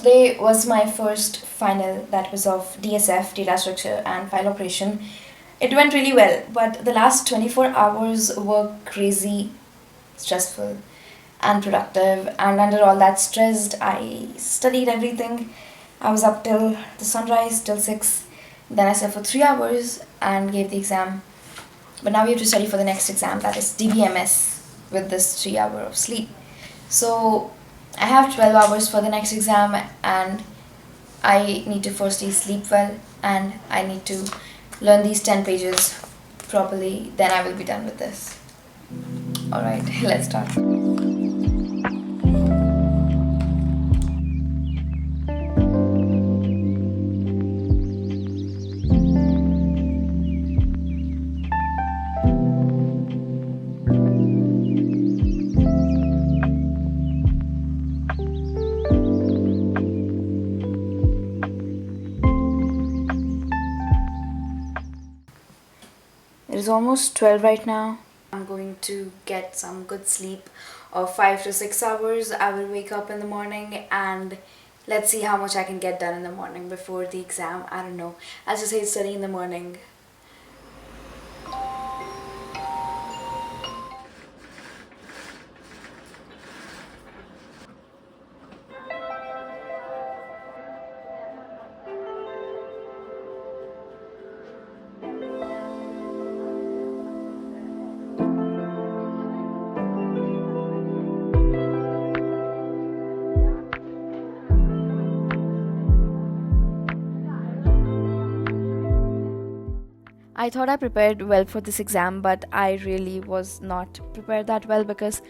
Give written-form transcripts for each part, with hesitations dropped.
today was my first final that was of DSF, data structure and file operation. It went really well, but the last 24 hours were crazy stressful and productive, and under all that stress, I studied everything. I was up till the sunrise, till 6. Then I slept for 3 hours and gave the exam. But now we have to study for the next exam, that is DBMS, with this 3 hour of sleep. So I have 12 hours for the next exam, and I need to firstly sleep well, and I need to learn these 10 pages properly. Then I will be done with this. Alright, let's start. It is almost 12 right now. I'm going to get some good sleep of 5 to 6 hours. I will wake up in the morning and let's see how much I can get done in the morning before the exam. I don't know. I'll just say study in the morning. I thought I prepared well for this exam, but I really was not prepared that well because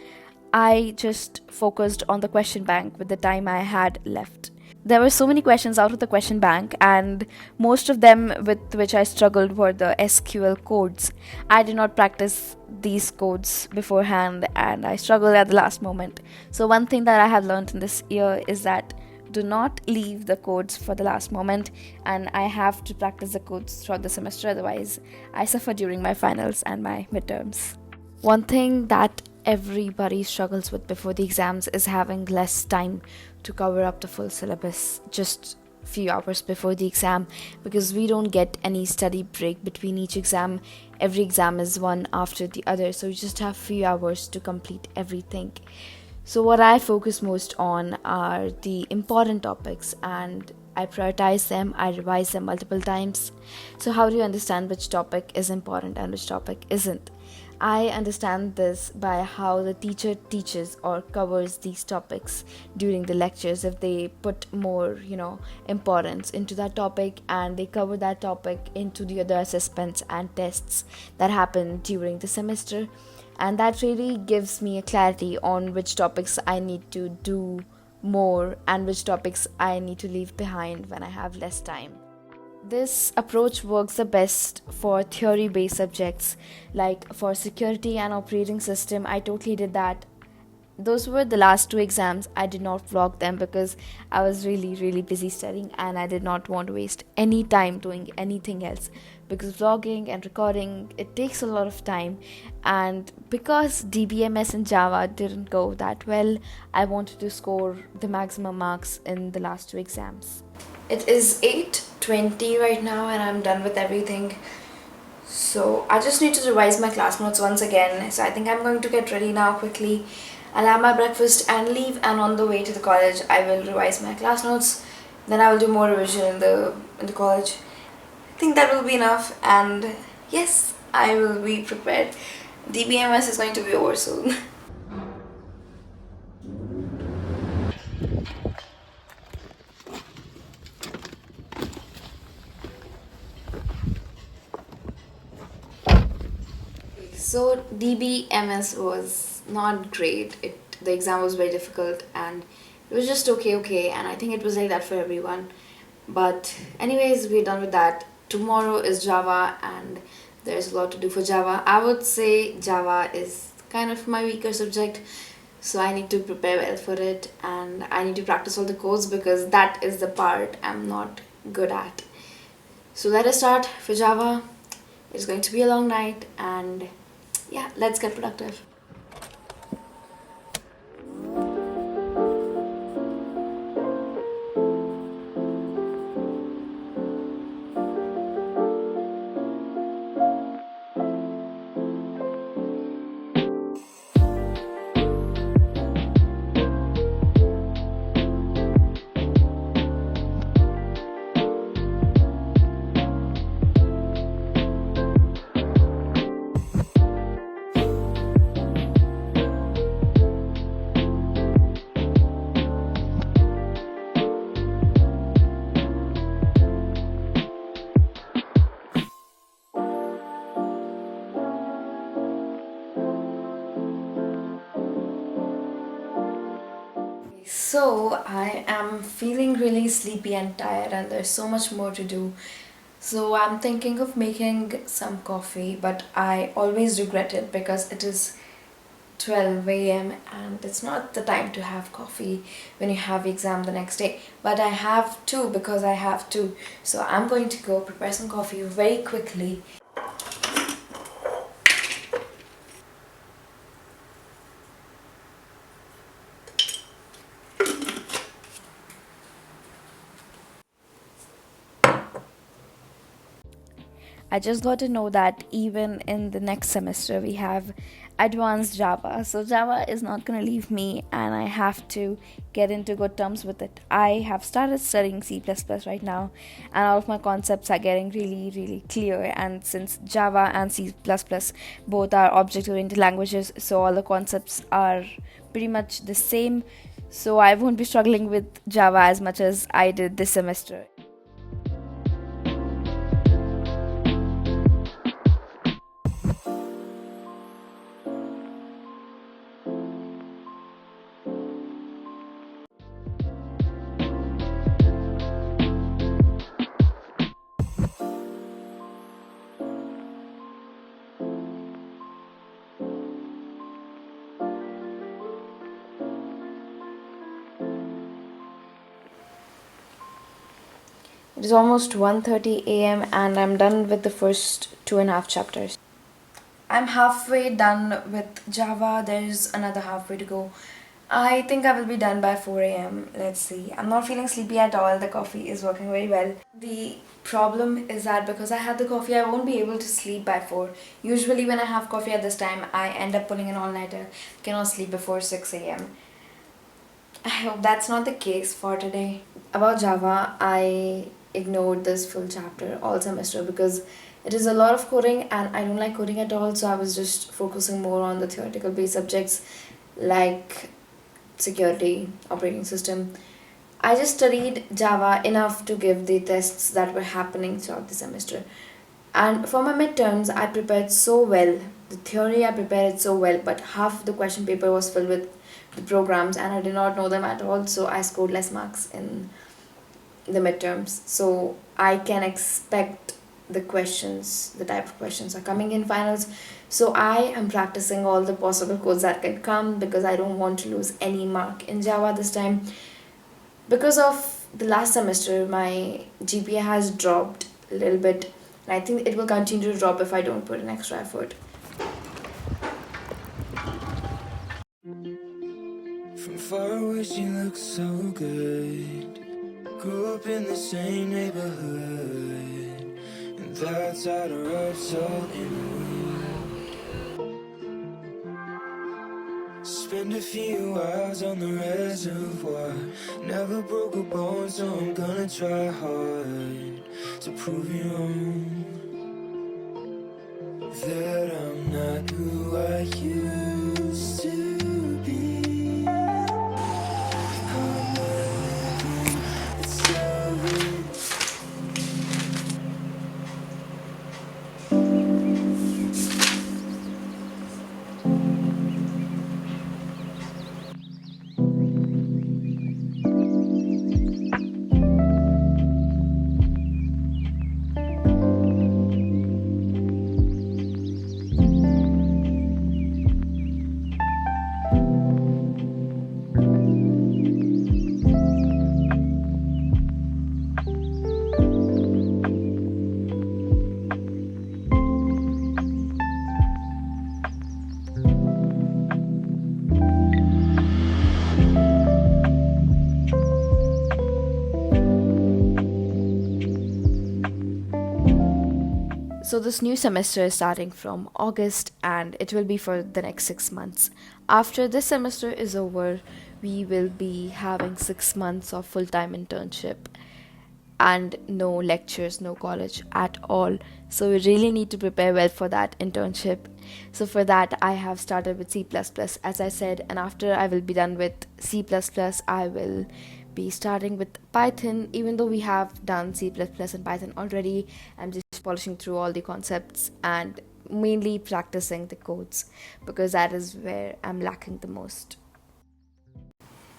I just focused on the question bank with the time I had left. There were so many questions out of the question bank, and most of them with which I struggled were the SQL codes. I did not practice these codes beforehand and I struggled at the last moment. So one thing that I have learned in this year is that do not leave the codes for the last moment, and I have to practice the codes throughout the semester, otherwise I suffer during my finals and my midterms. One thing that everybody struggles with before the exams is having less time to cover up the full syllabus just few hours before the exam, because we don't get any study break between each exam. Every exam is one after the other, so you just have few hours to complete everything. So what I focus most on are the important topics, and I prioritize them, I revise them multiple times. So how do you understand which topic is important and which topic isn't? I understand this by how the teacher teaches or covers these topics during the lectures. If they put more, importance into that topic and they cover that topic into the other assessments and tests that happen during the semester, and that really gives me a clarity on which topics I need to do more and which topics I need to leave behind when I have less time. This approach works the best for theory-based subjects, like for security and operating system. I totally did that. Those were the last 2 exams. I did not vlog them because I was really busy studying and I did not want to waste any time doing anything else, because vlogging and recording, it takes a lot of time, and because DBMS and Java didn't go that well, I wanted to score the maximum marks in the last 2 exams. It is 8:20 right now and I'm done with everything. So I just need to revise my class notes once again. So I think I'm going to get ready now quickly. I'll have my breakfast and leave, and on the way to the college I will revise my class notes. Then I will do more revision in the college. I think that will be enough, and yes, I will be prepared. DBMS is going to be over soon. So DBMS was not great. The exam was very difficult and it was just okay, and I think it was like that for everyone. But anyways, we're done with that. Tomorrow is Java and there's a lot to do for Java. I would say Java is kind of my weaker subject, so I need to prepare well for it, and I need to practice all the codes because that is the part I'm not good at. So let us start for Java. It's going to be a long night, and yeah, let's get productive. So, I am feeling really sleepy and tired, and there's so much more to do. So, I'm thinking of making some coffee, but I always regret it because it is 12 a.m. and it's not the time to have coffee when you have exam the next day. But I have to because I have to. So, I'm going to go prepare some coffee very quickly. I just got to know that even in the next semester we have advanced Java. So Java is not going to leave me and I have to get into good terms with it. I have started studying C++ right now and all of my concepts are getting really, really clear. And since Java and C++ both are object-oriented languages, so all the concepts are pretty much the same. So I won't be struggling with Java as much as I did this semester. It is almost 1:30 a.m. and I'm done with the first 2.5 chapters. I'm halfway done with Java. There's another halfway to go. I think I will be done by 4 a.m. Let's see. I'm not feeling sleepy at all. The coffee is working very well. The problem is that because I had the coffee, I won't be able to sleep by 4. Usually, when I have coffee at this time, I end up pulling an all nighter. Cannot sleep before 6 a.m. I hope that's not the case for today. About Java, I ignored this full chapter all semester because it is a lot of coding and I don't like coding at all, so I was just focusing more on the theoretical based subjects like security, operating system. I just studied Java enough to give the tests that were happening throughout the semester. And for my midterms, I prepared so well. The theory I prepared it so well, but half the question paper was filled with the programs and I did not know them at all, so I scored less marks in the midterms. So I can expect the type of questions are coming in finals. So I am practicing all the possible codes that can come because I don't want to lose any mark in Java this time. Because of the last semester, my GPA has dropped a little bit, and I think it will continue to drop if I don't put an extra effort. From far away, she looks so good. Grew up in the same neighborhood, and that's how to rub salt in the wound. Spend a few hours on the reservoir. Never broke a bone, so I'm gonna try hard to prove you wrong. That I'm not who I used to be. I'm living it slowly. So, this new semester is starting from August and it will be for the next 6 months. After this semester is over, we will be having 6 months of full time internship and no lectures, no college at all. So, we really need to prepare well for that internship. So, for that, I have started with C, as I said, and after I will be done with C, I will be starting with Python. Even though we have done C++ and Python already, I'm just polishing through all the concepts and mainly practicing the codes because that is where I'm lacking the most.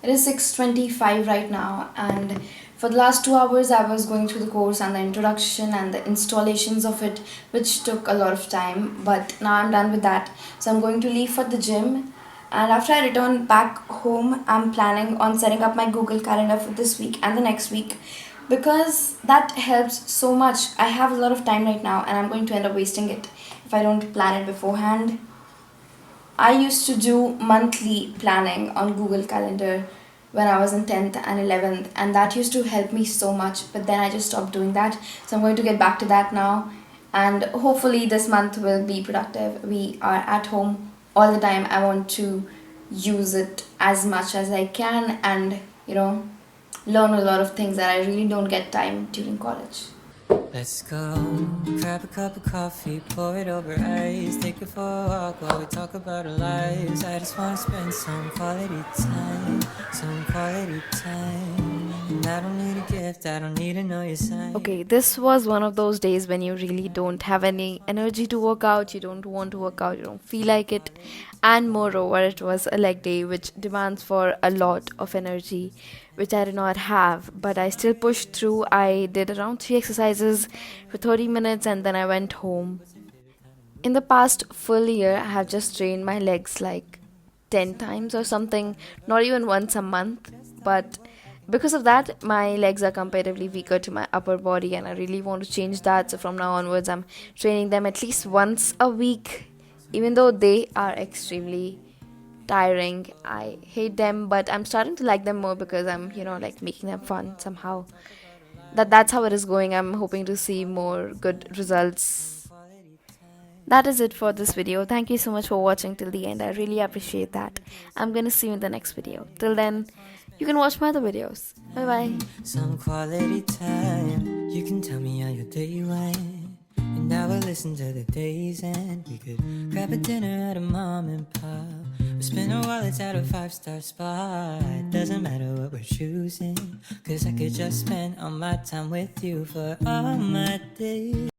It is 6:25 right now, and for the last 2 hours I was going through the course and the introduction and the installations of it, which took a lot of time. But now I'm done with that, so I'm going to leave for the gym. And after I return back home, I'm planning on setting up my Google Calendar for this week and the next week, because that helps so much. I have a lot of time right now, and I'm going to end up wasting it if I don't plan it beforehand. I used to do monthly planning on Google Calendar when I was in 10th and 11th, and that used to help me so much, but then I just stopped doing that. So I'm going to get back to that now, and hopefully this month will be productive. We are at home all the time. I want to use it as much as I can and, learn a lot of things that I really don't get time during college. Let's go, grab a cup of coffee, pour it over ice, take it for a walk while we talk about our lives. I just wanna spend some quality time, and I don't need a gift, I don't need to know your sign. Okay, this was one of those days when you really don't have any energy to work out, you don't want to work out, you don't feel like it. And moreover, it was a leg day which demands for a lot of energy, which I did not have. But I still pushed through. I did around 3 exercises for 30 minutes and then I went home. In the past full year, I have just trained my legs like 10 times or something, not even once a month. But because of that, my legs are comparatively weaker to my upper body, and I really want to change that. So from now onwards, I'm training them at least once a week, even though they are extremely tiring. I hate them, but I'm starting to like them more because I'm, like making them fun somehow. That's how it is going. I'm hoping to see more good results. That is it for this video. Thank you so much for watching till the end. I really appreciate that. I'm gonna see you in the next video. Till then, you can watch my other videos. Bye bye. Some quality time, you can tell me how your day went, and I will listen to the days end. We could grab a dinner at a mom and pop, or spend our wallets at a 5-star spot. Doesn't matter what we're choosing, cause I could just spend all my time with you for all my days.